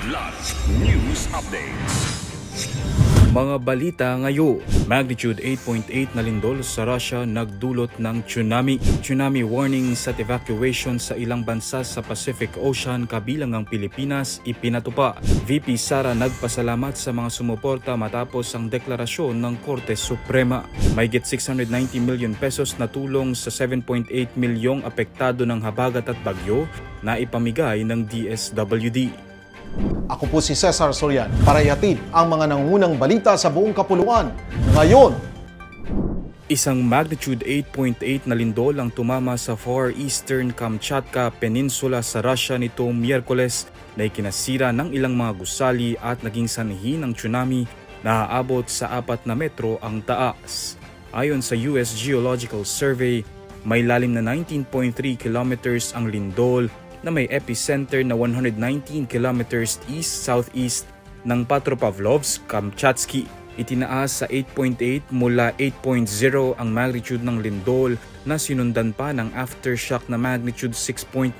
Kidlat News Updates. Mga balita ngayon, magnitude 8.8 na lindol sa Russia nagdulot ng tsunami. Tsunami warnings at evacuation sa ilang bansa sa Pacific Ocean kabilang ang Pilipinas ipinatupad. VP Sara nagpasalamat sa mga sumuporta matapos ang deklarasyon ng Korte Suprema. Mahigit 690 million pesos na tulong sa 7.8 milyong apektado ng habagat at bagyo na ipamigay ng DSWD. Ako po si Cesar Soriano para ihatid ang mga nangungunang balita sa buong kapuluan. Ngayon, isang magnitude 8.8 na lindol ang tumama sa Far Eastern Kamchatka Peninsula sa Russia nitong Miyerkules na ikinasira ng ilang mga gusali at naging sanhi ng tsunami na aabot sa 4 na metro ang taas. Ayon sa US Geological Survey, may lalim na 19.3 kilometers ang lindol na may epicenter na 119 kilometers east-southeast ng Petropavlovsk, Kamchatsky. Itinaas sa 8.8 mula 8.0 ang magnitude ng lindol na sinundan pa ng aftershock na magnitude 6.9.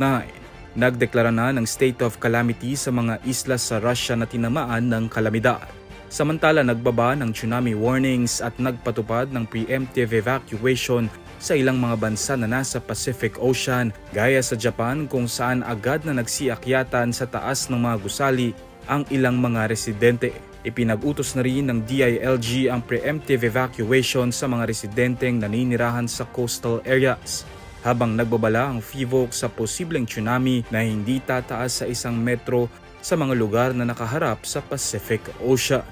Nagdeklara na ng state of calamity sa mga isla sa Russia na tinamaan ng kalamidad. Samantala nagbaba ng tsunami warnings at nagpatupad ng preemptive evacuation sa ilang mga bansa na nasa Pacific Ocean, gaya sa Japan kung saan agad na nagsiakyatan sa taas ng mga gusali ang ilang mga residente. Ipinag-utos na rin ng DILG ang preemptive evacuation sa mga residenteng naninirahan sa coastal areas, habang nagbabala ang FIVOC sa posibleng tsunami na hindi tataas sa 1 metro sa mga lugar na nakaharap sa Pacific Ocean.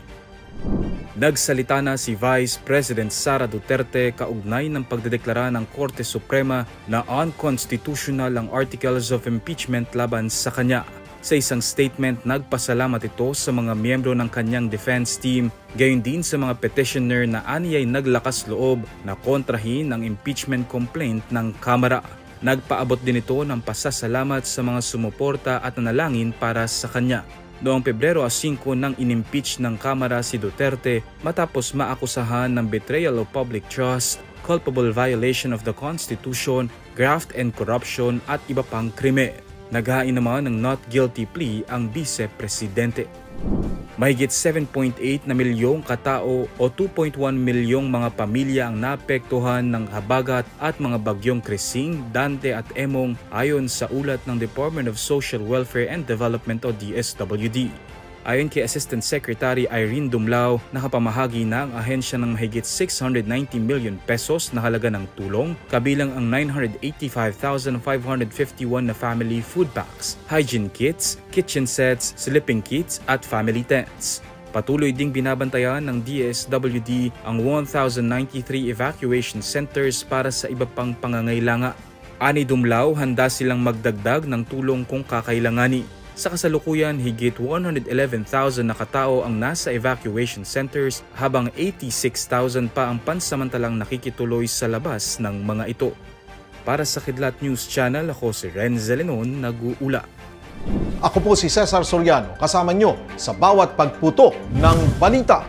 Nagsalita na si Vice President Sara Duterte kaugnay ng pagdedeklara ng Korte Suprema na unconstitutional ang Articles of Impeachment laban sa kanya. Sa isang statement, nagpasalamat ito sa mga miyembro ng kanyang defense team, gayon din sa mga petitioner na aniyay naglakas loob na kontrahin ang impeachment complaint ng Kamara. Nagpaabot din ito ng pasasalamat sa mga sumuporta at nanalangin para sa kanya. Noong Pebrero 5 nang inimpeach ng Kamara si Duterte matapos maakusahan ng betrayal of public trust, culpable violation of the Constitution, graft and corruption at iba pang krimen. Naghain naman ng not guilty plea ang Vice-Presidente. Mahigit 7.8 na milyong katao o 2.1 milyong mga pamilya ang naapektuhan ng habagat at mga bagyong Krising, Dante at Emong ayon sa ulat ng Department of Social Welfare and Development o DSWD. Ayon kay Assistant Secretary Irene Dumlao, nakapamahagi na ang ahensya ng mahigit 690 million pesos na halaga ng tulong, kabilang ang 985,551 na family food packs, hygiene kits, kitchen sets, sleeping kits at family tents. Patuloy ding binabantayan ng DSWD ang 1,093 evacuation centers para sa iba pang pangangailangan. Ani Dumlao, handa silang magdagdag ng tulong kung kakailanganin. Sa kasalukuyan, higit 111,000 na katao ang nasa evacuation centers habang 86,000 pa ang pansamantalang nakikituloy sa labas ng mga ito. Para sa Kidlat News Channel, ako si Renzel Lenon, nag-uula. ako po si Cesar Soriano, kasama nyo sa bawat pagputo ng balita.